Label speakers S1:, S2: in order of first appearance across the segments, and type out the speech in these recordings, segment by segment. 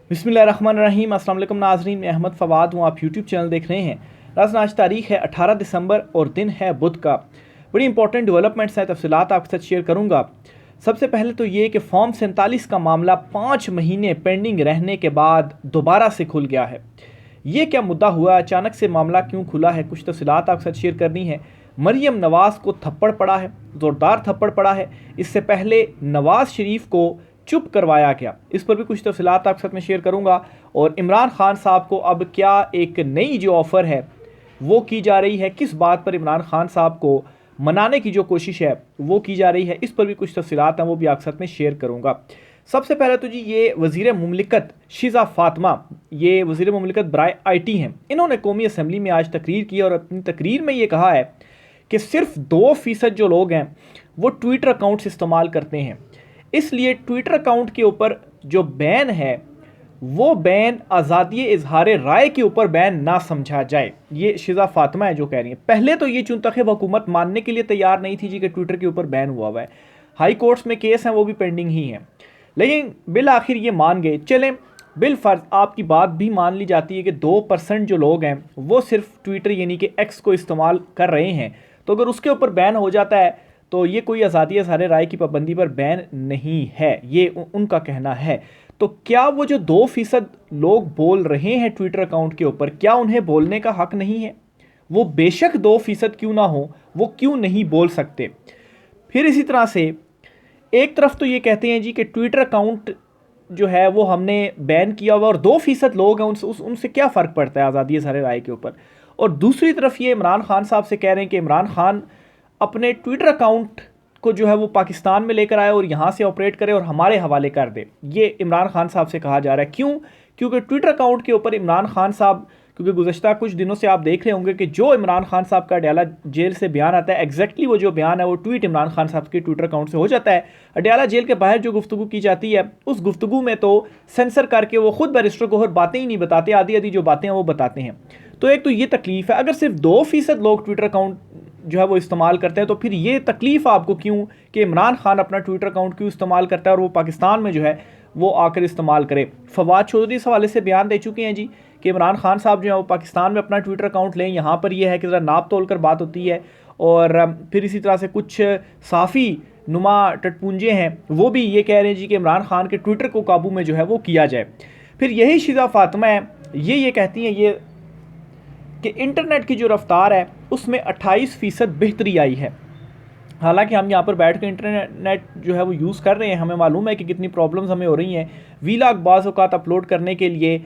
S1: बिस्मिल्लाहिर्रहमानिर्रहीम। अस्सलाम वालेकुम नाज़रीन, मैं अहमद फ़वाद हूँ। आप यूट्यूब चैनल देख रहे हैं। नाज़रीन, आज तारीख़ है 18 दिसंबर और दिन है बुध का। बड़ी इंपॉर्टेंट डेवलपमेंट्स हैं, तफ़सीलात आपके साथ शेयर करूँगा। सबसे पहले तो ये कि फॉर्म 47 का मामला 5 महीने पेंडिंग रहने के बाद दोबारा से खुल गया है। ये क्या मुद्दा हुआ, अचानक से मामला क्यों खुला है, कुछ तफ़सीलात आपके साथ शेयर करनी है। मरियम नवाज़ को थप्पड़ पड़ा है, ज़ोरदार थप्पड़ पड़ा है। इससे पहले नवाज़ शरीफ को चुप करवाया गया, इस पर भी कुछ तफसीलात आपके साथ में शेयर करूंगा। और इमरान खान साहब को अब क्या एक नई जो ऑफ़र है वो की जा रही है, किस बात पर इमरान खान साहब को मनाने की जो कोशिश है वो की जा रही है, इस पर भी कुछ तफसीलात हैं, वो भी आपके साथ में शेयर करूंगा। सबसे पहले तो जी, ये वज़ीर मुमलिकत शिज़ा फ़ातिमा, ये वज़ीर मुमलिकत बराए IT हैं। इन्होंने कौमी असम्बली में आज तकरीर की और अपनी तकरीर में ये कहा है कि सिर्फ 2% जो लोग हैं वो ट्विटर अकाउंट्स इस्तेमाल करते हैं, इसलिए ट्विटर अकाउंट के ऊपर जो बैन है वो बैन आज़ादी इजहार राय के ऊपर बैन ना समझा जाए। ये शिज़ा फ़ातिमा है जो कह रही है। पहले तो ये चुनतखब हुकूमत मानने के लिए तैयार नहीं थी जी कि ट्विटर के ऊपर बैन हुआ है। हाई कोर्ट्स में केस हैं, वो भी पेंडिंग ही हैं, लेकिन बिल आखिर ये मान गए। चलें, बिल फ़र्ज आपकी बात भी मान ली जाती है कि 2% जो लोग हैं वो सिर्फ ट्विटर यानी कि एक्स को इस्तेमाल कर रहे हैं, तो अगर उसके ऊपर बैन हो जाता है तो ये कोई आज़ादी इज़हार राय की पाबंदी पर बैन नहीं है, ये उनका कहना है। तो क्या वो जो 2% लोग बोल रहे हैं ट्विटर अकाउंट के ऊपर, क्या उन्हें बोलने का हक नहीं है? वो बेशक 2% क्यों ना हो, वो क्यों नहीं बोल सकते? फिर इसी तरह से एक तरफ तो ये कहते हैं जी कि ट्विटर अकाउंट जो है वो हमने बैन किया हुआ और 2% लोग हैं, उनसे क्या फ़र्क पड़ता है आज़ादी इज़हार राय के ऊपर। और दूसरी तरफ ये इमरान खान साहब से कह रहे हैं कि इमरान खान अपने ट्विटर अकाउंट को जो है वो पाकिस्तान में लेकर आए और यहाँ से ऑपरेट करे और हमारे हवाले कर दे। ये इमरान खान साहब से कहा जा रहा है। क्यों? क्योंकि ट्विटर अकाउंट के ऊपर इमरान खान साहब, क्योंकि गुज़श्ता कुछ दिनों से आप देख रहे होंगे कि जो इमरान खान साहब का अडयाला जेल से बयान आता है, एग्जैक्टली वो जो बयान है वो ट्वीट इमरान खान साहब के ट्विटर अकाउंट से हो जाता है। अडयाला जेल के बाहर जो गुफ्तगू की जाती है, उस गुफ्तगू में तो सेंसर करके वो खुद बैरिस्टर गोहर बातें ही नहीं बताते, आधी आधी जो बातें हैं वो बताते हैं। तो एक तो ये तकलीफ है। अगर सिर्फ 2% लोग ट्विटर अकाउंट जो है वो इस्तेमाल करते हैं, तो फिर ये तकलीफ आपको क्यों कि इमरान खान अपना ट्विटर अकाउंट क्यों इस्तेमाल करता है और वो पाकिस्तान में जो है वो आकर इस्तेमाल करे। फवाद चौधरी इस हवाले से बयान दे चुके हैं जी कि इमरान खान साहब जो है वो पाकिस्तान में अपना ट्विटर अकाउंट लें। यहाँ पर यह है कि ज़रा नाप तोल कर बात होती है। और फिर इसी तरह से कुछ साफ़ी नुमा टटपुंजे हैं, वो भी ये कह रहे हैं जी कि इमरान खान के ट्विटर को काबू में जो है वो किया जाए। फिर यही शिज़ा फ़ातिमा है, ये कहती हैं ये कि इंटरनेट की जो रफ्तार है उसमें 28% बेहतरी आई है। हालांकि हम यहाँ पर बैठ कर इंटरनेट जो है वो यूज़ कर रहे हैं, हमें मालूम है कि कितनी प्रॉब्लम्स हमें हो रही हैं। वीलॉग बाज़ औक़ात अपलोड करने के लिए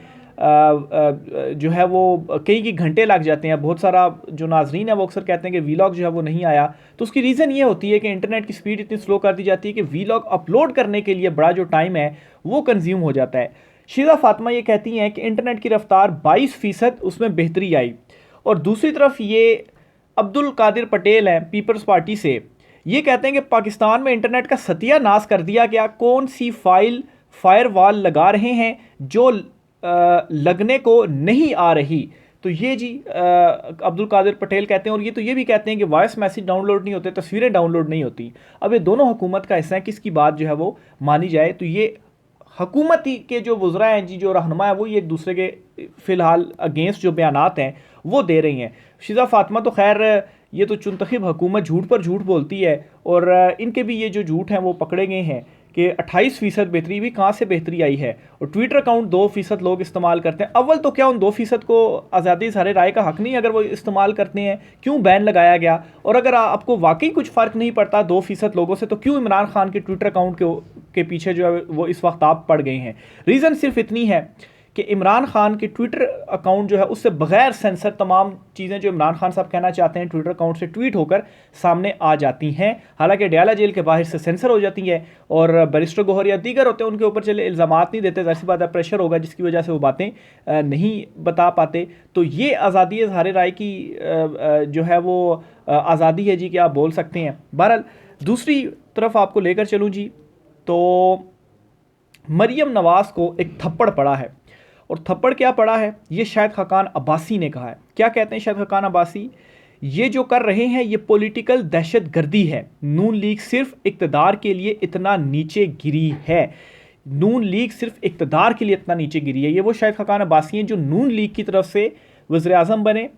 S1: जो है वो कई घंटे लग जाते हैं। बहुत सारा जो नाजरीन है वो अक्सर कहते हैं कि वीलॉग जो है वो नहीं आया, तो उसकी रीज़न ये होती है कि इंटरनेट की स्पीड इतनी स्लो कर दी जाती है कि वीलॉग अपलोड करने के लिए बड़ा जो टाइम है वो कंज्यूम हो जाता है। शिज़ा फ़ातिमा ये कहती हैं कि इंटरनेट की रफ्तार 22% उसमें बेहतरी आई। और दूसरी तरफ ये अब्दुल कादिर पटेल हैं पीपल्स पार्टी से, ये कहते हैं कि पाकिस्तान में इंटरनेट का सत्यानाश कर दिया गया। कौन सी फायरवॉल लगा रहे हैं जो लगने को नहीं आ रही। तो ये जी अब्दुल कादिर पटेल कहते हैं। और ये भी कहते हैं कि वॉइस मैसेज डाउनलोड नहीं होते, तस्वीरें डाउनलोड नहीं होती। अब ये दोनों हुकूमत का हिस्सा है, किसकी बात जो है वो मानी जाए। तो ये हुकूमत के जो वज़रा हैं जी, जो रहनुमा है, वो ये एक दूसरे के फ़िलहाल अगेंस्ट जो बयानात हैं वो दे रही हैं। शिज़ा फ़ातिमा तो खैर ये तो चुनतखब हुकूमत झूठ पर झूठ बोलती है, और इनके भी ये जो झूठ हैं वो पकड़े गए हैं कि 28% बेहतरी भी कहाँ से बेहतरी आई है। और ट्विटर अकाउंट 2% लोग इस्तेमाल करते हैं। अव्वल तो क्या उन 2% को आज़ादी इज़हार राय का हक नहीं अगर वो इस्तेमाल करते हैं, क्यों बैन लगाया गया? और अगर आपको वाकई कुछ फ़र्क नहीं पड़ता 2% लोगों से, तो क्यों इमरान खान के ट्विटर अकाउंट के पीछे जो है वो इस वक्त आप पड़ गए हैं? रीज़न सिर्फ इतनी है कि इमरान खान के ट्विटर अकाउंट जो है उससे बगैर सेंसर तमाम चीज़ें जो इमरान खान साहब कहना चाहते हैं ट्विटर अकाउंट से ट्वीट होकर सामने आ जाती हैं। हालांकि अडयाला जेल के बाहर से सेंसर हो जाती है और बैरिस्टर गोहर या दीगर होते हैं, उनके ऊपर चले इल्ज़ामात नहीं देते, ज़ाहिर सी बात है प्रेशर होगा जिसकी वजह से वो बातें नहीं बता पाते। तो ये आज़ादी इज़हार राय की जो है वो आज़ादी है जी कि आप बोल सकते हैं। बहरहाल दूसरी तरफ आपको लेकर चलूँ जी, तो मरियम नवाज़ को एक थप्पड़ पड़ा है। और थप्पड़ क्या पड़ा है, ये शाहिद खाकान अब्बासी ने कहा है। क्या कहते हैं शाहिद खाकान अब्बासी? ये जो कर रहे हैं ये पॉलिटिकल दहशत गर्दी है। नून लीग सिर्फ इक़्तिदार के लिए इतना नीचे गिरी है। नून लीग सिर्फ इक़्तिदार के लिए इतना नीचे गिरी है। ये वो शाहिद खाकान अब्बासी हैं जो नून लीग की तरफ से वज़ीर आज़म बने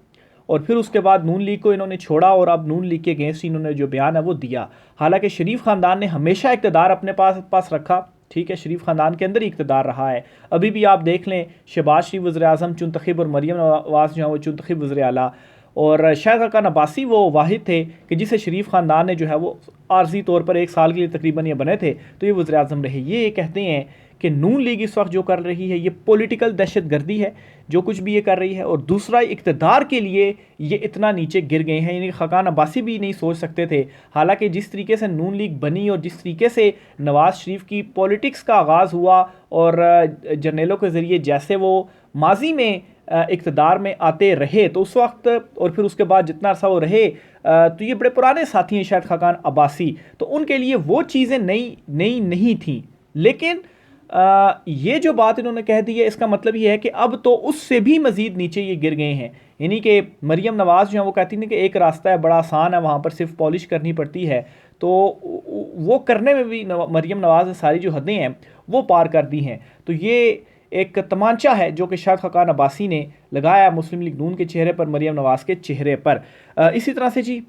S1: और फिर उसके बाद नून लीग को इन्होंने छोड़ा और अब नून लीग के अगेंस्ट इन्होंने जो बयान है वो दिया। हालांकि शरीफ ख़ानदान ने हमेशा इक़्तिदार अपने पास रखा, ठीक है, शरीफ ख़ानदान के अंदर ही इक़्तिदार रहा है। अभी भी आप देख लें, शहबाज शरीफ वज़ीर आज़म चुनतखब और मरीम नवाज़ जो है वो चुनतखब वज़ीर आला, और शाहिद खाकान अब्बासी वो वाहिद थे कि जिसे शरीफ ख़ानदान ने जो है वो आर्जी तौर पर 1 साल के लिए तकरीबन ये बने थे तो ये वज़ीर आज़म रहे। ये कहते हैं कि नून लीग इस वक्त जो कर रही है ये पॉलिटिकल दहशत गर्दी है, जो कुछ भी ये कर रही है, और दूसरा इक़्तिदार के लिए ये इतना नीचे गिर गए हैं। यानी खाकान अब्बासी भी नहीं सोच सकते थे। हालांकि जिस तरीके से नून लीग बनी और जिस तरीके से नवाज़ शरीफ की पॉलिटिक्स का आगाज़ हुआ और जर्नलों के ज़रिए जैसे वो माजी में इक़्तिदार में आते रहे तो उस वक्त और फिर उसके बाद जितना अर्सा वो रहे तो ये बड़े पुराने साथी हैं शायद खाकान अब्बासी, तो उनके लिए वो चीज़ें नई नहीं थी। लेकिन ये जो बात इन्होंने कह दी है इसका मतलब ये है कि अब तो उससे भी मज़ीद नीचे ये गिर गए हैं। यानी कि मरीम नवाज़ जो है वो कहती हैं कि एक रास्ता है बड़ा आसान है, वहाँ पर सिर्फ पॉलिश करनी पड़ती है, तो वो करने में भी मरीम नवाज़ ने सारी जो हदें हैं वो पार कर दी हैं। तो ये एक तमांचा है जो कि शाहिद खाकान अब्बासी ने लगाया मुस्लिम लीग नून के चेहरे पर, मरीम नवाज़ के चेहरे पर। इसी तरह से जी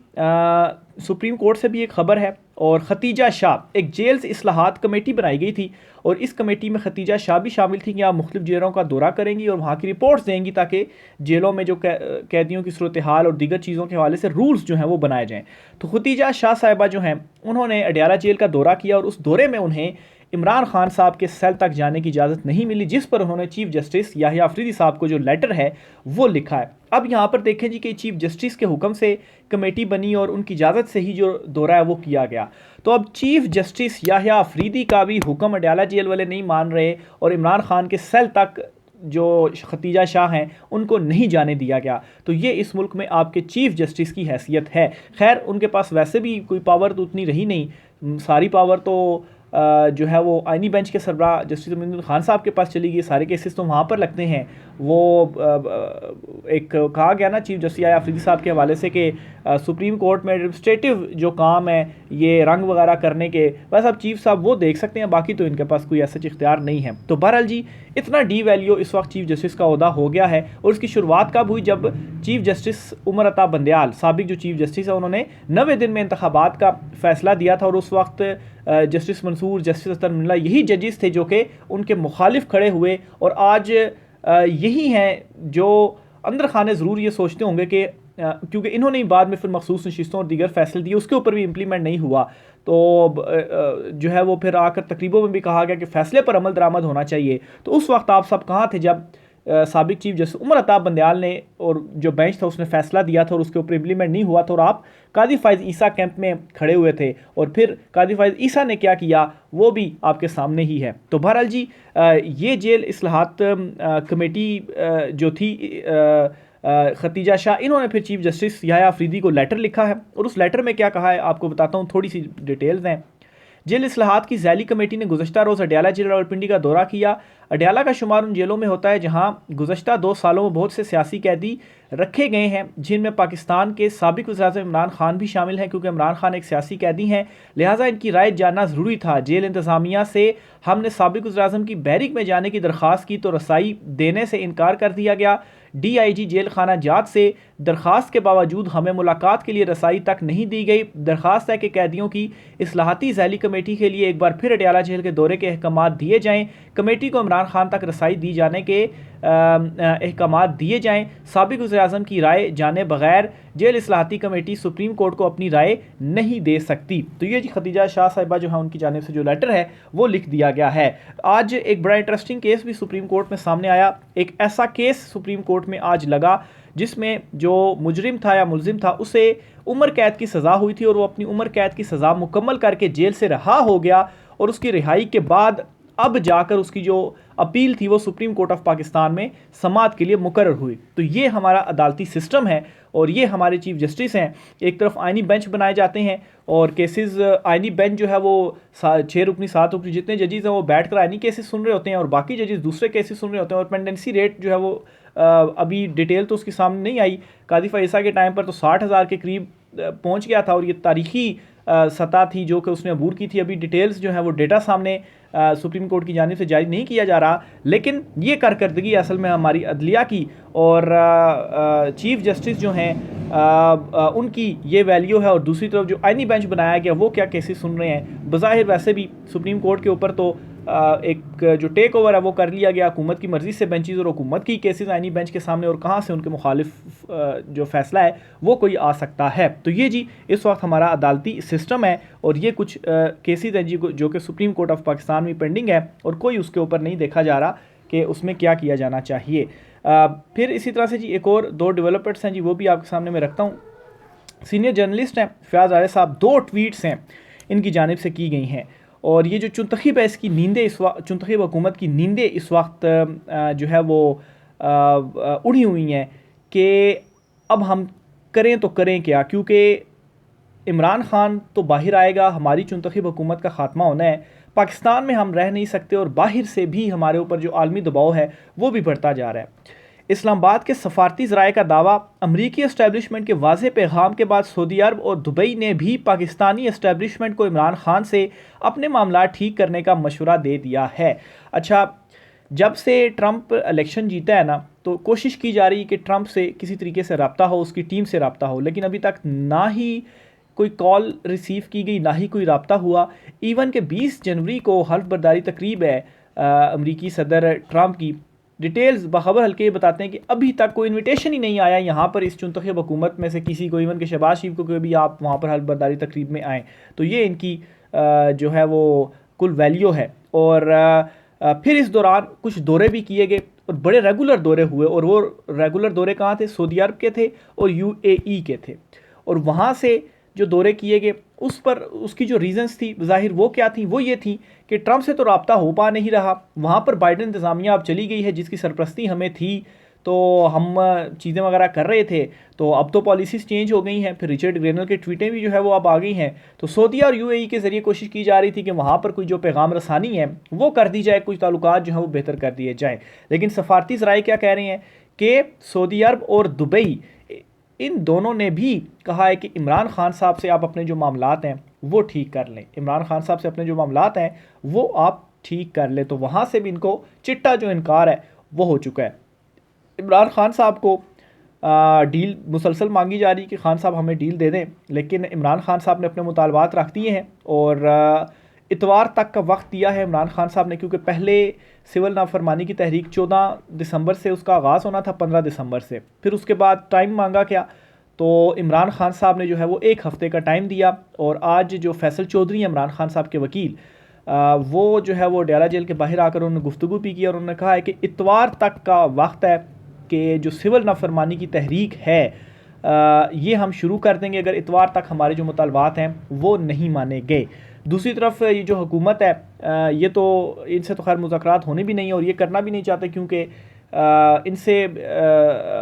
S1: सुप्रीम कोर्ट से भी एक ख़बर है, और खतीजा शाह, एक जेल्स इस्लाहात कमेटी बनाई गई थी और इस कमेटी में खतीजा शाह भी शामिल थी कि आप मुख्तलिफ जेलों का दौरा करेंगी और वहाँ की रिपोर्ट्स देंगी ताकि जेलों में जो कैदियों की सूरत हाल और दीगर चीज़ों के हवाले से रूल्स जो हैं वो बनाए जाएँ। तो खतीजा शाह साहिबा जो हैं उन्होंने अडयाला जेल का दौरा किया और उस दौरे में उन्हें इमरान खान साहब के सेल तक जाने की इजाज़त नहीं मिली, जिस पर उन्होंने चीफ जस्टिस याहिया अफरीदी साहब को जो लेटर है वो लिखा है। अब यहाँ पर देखें जी कि चीफ जस्टिस के हुक्म से कमेटी बनी और उनकी इजाज़त से ही जो दौरा है वो किया गया। तो अब चीफ जस्टिस याहिया अफरीदी का भी हुक्म अडयाला जेल वाले नहीं मान रहे और इमरान खान के सेल तक जो खतीजा शाह हैं उनको नहीं जाने दिया गया। तो ये इस मुल्क में आपके चीफ जस्टिस की हैसियत है। खैर उनके पास वैसे भी कोई पावर तो उतनी रही नहीं, सारी पावर तो जो है वो आइनी बेंच के सरबराह जस्टिस अमीनुल खान साहब के पास चली गई। सारे केसेस तो वहाँ पर लगते हैं। वो एक कहा गया ना चीफ जस्टिस याहिया अफरीदी साहब के हवाले से कि सुप्रीम कोर्ट में एडमिनिस्ट्रेटिव जो काम है ये रंग वगैरह करने के, बस अब चीफ साहब वो देख सकते हैं, बाकी तो इनके पास कोई ऐसा इख्तियार नहीं है। तो बहरहाल जी इतना डी वैल्यू इस वक्त चीफ जस्टिस का ओहदा हो गया है। और इसकी शुरुआत कब हुई? जब चीफ जस्टिस उमर अता बंदयाल साबिक जो चीफ जस्टिस है उन्होंने 90 दिन में इंतखाबात का फैसला दिया था और उस वक्त जस्टिस मंसूर, जस्टिस अतर मिल्ला यही जजेस थे जो कि उनके मुखालिफ खड़े हुए। और आज यही हैं जो अंदर खाने ज़रूर ये सोचते होंगे कि क्योंकि इन्होंने ही बाद में फिर मखसूस नशिस्तों और दीगर फैसले दिए, उसके ऊपर भी इम्प्लीमेंट नहीं हुआ, तो जो है वो फिर आकर तकरीबों में भी कहा गया कि फ़ैसले पर अमल दरामद होना चाहिए। तो उस वक्त आप सब कहाँ थे जब साबिक चीफ जस्टिस उमर अता बंदयाल ने और जो बेंच था उसने फैसला दिया था और उसके ऊपर इम्प्लीमेंट नहीं हुआ था और आप कादी फ़ाइज़ ईसा कैंप में खड़े हुए थे। और फिर कादी फ़ाइज़ ईसा ने क्या किया वो भी आपके सामने ही है। तो बहरहाल जी ये जेल इस्लाहात कमेटी जो थी खतीजा शाह, इन्होंने फिर चीफ जस्टिस याहिया अफरीदी को लेटर लिखा है और उस लेटर में क्या कहा है आपको बताता हूँ, थोड़ी सी डिटेल्स हैं। जेल इस्लाहात की ज़ैली कमेटी ने गुज़श्ता रोज़ अडयाला जेल रावलपिंडी का दौरा किया। अडयाला का शुमार उन जेलों में होता है जहां गुज़श्ता 2 सालों में बहुत से सियासी कैदी रखे गए हैं, जिनमें पाकिस्तान के साबिक वज़ीर-ए-आज़म इमरान खान भी शामिल हैं। क्योंकि इमरान खान एक सियासी कैदी हैं, लिहाजा इनकी राय जानना ज़रूरी था। जेल इंतज़ामिया से हमने साबिक वज़ीर-ए-आज़म की बैरिक में जाने की दरख्वास्त की तो रसाई देने से इनकार कर दिया गया। DIG जेल खाना जात से दरख्वास्त के बावजूद हमें मुलाकात के लिए रसाई तक नहीं दी गई। दरख्वास्त है कि कैदियों की इस्लाहाती ज़ैली कमेटी के लिए एक बार फिर अडयाला जेल के दौरे के अहकामात दिए जाएँ। कमेटी को इमरान खान तक रसाई दी जाने के अहकामात दिए जाएँ। साबिक वज़ीर-ए-आज़म की राय जाने बगैर जेल इस्लाहाती कमेटी सुप्रीम कोर्ट को अपनी राय नहीं दे सकती। तो ये जी खतीजा शाह साहिबा जो है उनकी जानिब से जो लेटर है वो लिख दिया गया है। आज एक बड़ा इंटरेस्टिंग केस भी सुप्रीम कोर्ट में सामने आया। एक ऐसा केस सुप्रीम कोर्ट में आज लगा जिसमें जो मुजरिम था या मुलजिम था उसे उम्र कैद की सज़ा हुई थी और वो अपनी उम्र कैद की सज़ा मुकम्मल करके जेल से रहा हो गया और उसकी रिहाई के बाद अब जाकर उसकी जो अपील थी वो सुप्रीम कोर्ट ऑफ पाकिस्तान में समाअत के लिए मुकर्रर हुई। तो ये हमारा अदालती सिस्टम है और ये हमारे चीफ जस्टिस हैं। एक तरफ आइनी बेंच बनाए जाते हैं और केसेस आइनी बेंच जो है वो 6 रुकनी 7 रुकनी जितने जजेस हैं वो बैठ कर आइनी केसेस सुन रहे होते हैं और बाकी जजेस दूसरे केसेस सुन रहे होते हैं। और पेंडेंसी रेट जो है वो अभी डिटेल तो उसके सामने नहीं आई। कादी फ़ाइज़ ईसा के टाइम पर तो 60,000 के करीब पहुंच गया था और ये तारीखी सतह थी जो कि उसने अबूर की थी। अभी डिटेल्स जो है वो डेटा सामने सुप्रीम कोर्ट की जानिब से जारी नहीं किया जा रहा, लेकिन ये कारकर्दगी असल में हमारी अदलिया की और चीफ जस्टिस जो हैं उनकी ये वैल्यू है। और दूसरी तरफ जो आइनी बेंच बनाया गया वो क्या केसेस सुन रहे हैं। बज़ाहिर वैसे भी सुप्रीम कोर्ट के ऊपर तो एक जो टेक ओवर है वो कर लिया गया हुकूमत की मर्ज़ी से बेंचेस और हुकूमत की केसेस आइनी बेंच के सामने, और कहाँ से उनके मुखालिफ जो फैसला है वो कोई आ सकता है। तो ये जी इस वक्त हमारा अदालती सिस्टम है और ये कुछ केसेस हैं जी जो कि सुप्रीम कोर्ट ऑफ पाकिस्तान में पेंडिंग है और कोई उसके ऊपर नहीं देखा जा रहा कि उसमें क्या किया जाना चाहिए। फिर इसी तरह से जी एक और 2 डेवलपमेंट्स हैं जी, वो भी आपके सामने मैं रखता हूँ। सीनियर जर्नलिस्ट हैं फयाज़ आरिफ साहब, 2 ट्वीट्स हैं इनकी जानिब से की गई हैं, और ये जो चुनतखीब है इसकी नींदें इस वक्त, चुनतखीब हुकूमत की नींदें इस वक्त जो है वो उड़ी हुई हैं कि अब हम करें तो करें क्या, क्योंकि इमरान खान तो बाहर आएगा, हमारी चुनतखीब हुकूमत का ख़ात्मा होना है, पाकिस्तान में हम रह नहीं सकते और बाहर से भी हमारे ऊपर जो आलमी दबाव है वो भी बढ़ता जा रहा है। इस्लामाबाद के सफारती ज़राए का दावा, अमरीकी एस्टेब्लिशमेंट के वाज़े पैगाम के बाद सऊदी अरब और दुबई ने भी पाकिस्तानी एस्टेब्लिशमेंट को इमरान खान से अपने मामला ठीक करने का मशवरा दे दिया है। अच्छा, जब से ट्रंप इलेक्शन जीता है ना, तो कोशिश की जा रही है कि ट्रंप से किसी तरीके से रब्ता हो, उसकी टीम से रब्ता हो, लेकिन अभी तक ना ही कोई कॉल रिसीव की गई, ना ही कोई रब्ता हुआ। इवन के 20 जनवरी को हल्फ बर्दारी तकरीब है अमरीकी सदर ट्रंप की। डिटेल्स बखबर हल्के ये बताते हैं कि अभी तक कोई इनविटेशन ही नहीं आया यहाँ पर इस चुनतखीब हुकूमत में से किसी को, इवन के शहबाज शरीफ को भी आप वहाँ पर हल्फ बर्दारी तकरीब में आएँ। तो ये इनकी जो है वो कुल वैल्यू है। और फिर इस दौरान कुछ दौरे भी किए गए और बड़े रेगुलर दौरे हुए, और वो रेगुलर दौरे कहाँ थे? सऊदी अरब के थे और UAE के थे। और वहाँ से जो दौरे किए गए उस पर उसकी जो रीज़न्स थी ज़ाहिर वो क्या थी? वो ये थी कि ट्रंप से तो रब्ता हो पा नहीं रहा, वहाँ पर बाइडन इंतज़ामिया अब चली गई है जिसकी सरपरस्ती हमें थी, तो हम चीज़ें वगैरह कर रहे थे, तो अब तो पॉलिसीज़ चेंज हो गई हैं। फिर रिचर्ड ग्रेनल की ट्वीटें भी जो है वो अब आ गई हैं। तो सऊदी और UAE के ज़रिए कोशिश की जा रही थी कि वहाँ पर कोई जो पैगाम रसानी है वो कर दी जाए, कुछ ताल्लुकात जो हैं वो बेहतर कर दिए जाएँ। लेकिन सफारती ज़राए क्या कह रहे हैं कि सऊदी अरब और दुबई इन दोनों ने भी कहा है कि इमरान खान साहब से आप अपने जो मामलात हैं वो ठीक कर लें, इमरान खान साहब से अपने जो मामलात हैं वो आप ठीक कर लें। तो वहाँ से भी इनको चिट्टा जो इनकार है वो हो चुका है। इमरान खान साहब को डील मुसलसल मांगी जा रही है कि खान साहब हमें डील दे दें, लेकिन इमरान खान साहब ने अपने मुतालबात रख दिए हैं और इतवार तक का वक्त दिया है इमरान खान साहब ने, क्योंकि पहले सिविल नाफरमानी की तहरीक 14 दिसंबर से उसका आगाज़ होना था, 15 दिसंबर से। फिर उसके बाद टाइम मांगा क्या, तो इमरान खान साहब ने जो है वो 1 हफ़्ते का टाइम दिया। और आज जो फैसल चौधरी हैं इमरान खान साहब के वकील, वो जो है वो डेरा जेल के बाहर आकर उन्होंने गुफ्तगू भी की और उन्होंने कहा है कि इतवार तक का वक्त है कि जो सिविल नाफरमानी की तहरीक है ये हम शुरू कर देंगे अगर इतवार तक हमारे जो मुतालबात हैं वो नहीं माने गए। दूसरी तरफ ये जो हुकूमत है ये तो इनसे तो खैर मुज़ाकरात होने भी नहीं है और ये करना भी नहीं चाहते, क्योंकि इनसे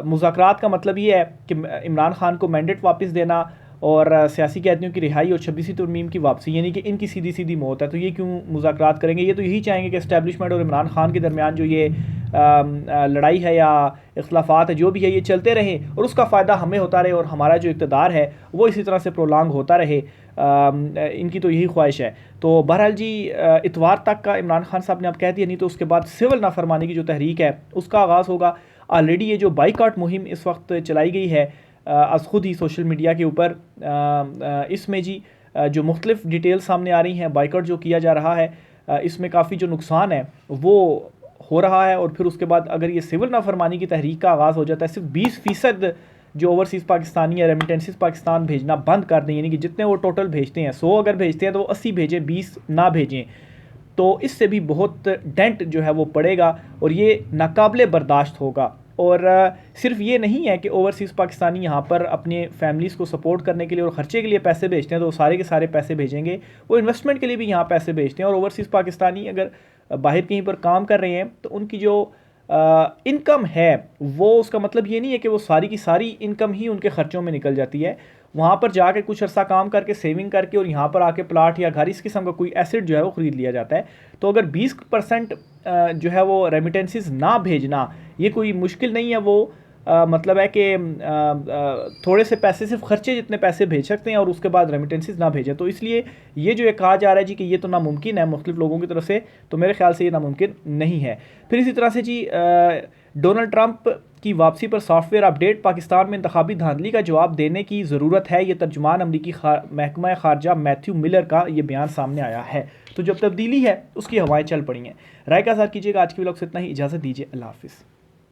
S1: मुज़ाकरात का मतलब ये है कि इमरान खान को मैंडेट वापस देना और सियासी कैदियों की रिहाई और 26वीं तरमीम की वापसी, यानी कि इनकी सीधी सीधी मौत है। तो ये क्यों मुज़ाकरात करेंगे? ये तो यही चाहेंगे कि इस्टेब्लिशमेंट और इमरान खान के दरमियान जो ये लड़ाई है या इख्तलाफात है जो भी है ये चलते रहे और उसका फ़ायदा हमें होता रहे और हमारा जो इक़्तिदार है वो इसी तरह से प्रोलॉन्ग होता रहे। इनकी तो यही ख्वाहिश है। तो बहरहाल जी इतवार तक का इमरान खान साहब ने अब कह दिया, नहीं तो उसके बाद सिविल नाफरमानी की जो तहरीक है उसका आगाज़ होगा। ऑलरेडी ये जो बाइकआउट मुहिम इस वक्त चलाई गई है आज खुद ही सोशल मीडिया के ऊपर, इसमें जी जो मुख्तलिफ डिटेल सामने आ रही हैं, बाइकआउट जो किया जा रहा है इसमें काफ़ी जो नुकसान है वो हो रहा है। और फिर उसके बाद अगर ये सिविल नाफरमानी की तहरीक का आगाज़ हो जाता है, सिर्फ 20% जो ओवरसीज़ पाकिस्तानी या रेमिटेंसेस पाकिस्तान भेजना बंद कर दें, यानी कि जितने वो टोटल भेजते हैं 100 अगर भेजते हैं तो वो 80 भेजें, 20 ना भेजें, तो इससे भी बहुत डेंट जो है वो पड़ेगा और ये नाकाबिले बर्दाश्त होगा। और सिर्फ ये नहीं है कि ओवरसीज़ पाकिस्तानी यहाँ पर अपने फैमिलीज़ को सपोर्ट करने के लिए और ख़र्चे के लिए पैसे भेजते हैं तो सारे के सारे पैसे भेजेंगे, वो इन्वेस्टमेंट के लिए भी यहाँ पैसे भेजते हैं। और ओवरसीज़ पाकिस्तानी अगर बाहर कहीं पर काम कर रहे हैं तो उनकी जो इनकम है वो, उसका मतलब ये नहीं है कि वो सारी की सारी इनकम ही उनके ख़र्चों में निकल जाती है। वहाँ पर जाके कुछ अर्सा काम करके सेविंग करके और यहाँ पर आके प्लाट या घर इस किस्म का कोई एसेट जो है वो ख़रीद लिया जाता है। तो अगर 20% जो है वो रेमिटेंसेस ना भेजना ये कोई मुश्किल नहीं है, वो मतलब है कि थोड़े से पैसे, सिर्फ खर्चे जितने पैसे भेज सकते हैं और उसके बाद रेमिटेंसेस ना भेजें। तो इसलिए ये जो एक कहा जा रहा है जी कि ये तो नामुमकिन है मुख्तलिफ लोगों की तरफ से, तो मेरे ख्याल से ये नामुमकिन नहीं है। फिर इसी तरह से जी डोनाल्ड ट्रंप की वापसी पर सॉफ्टवेयर अपडेट, पाकिस्तान में इंतखाबी धांधली का जवाब देने की ज़रूरत है। ये तर्जुमान अमरीकी महकमा खारजा मैथ्यू मिलर का ये बयान सामने आया है। तो जब तब्दीली है उसकी हवाएं चल पड़ी हैं। राय का साथ कीजिएगा। आज की व्लॉग से इतना ही, इजाज़त दीजिए, अल्लाह हाफिज़।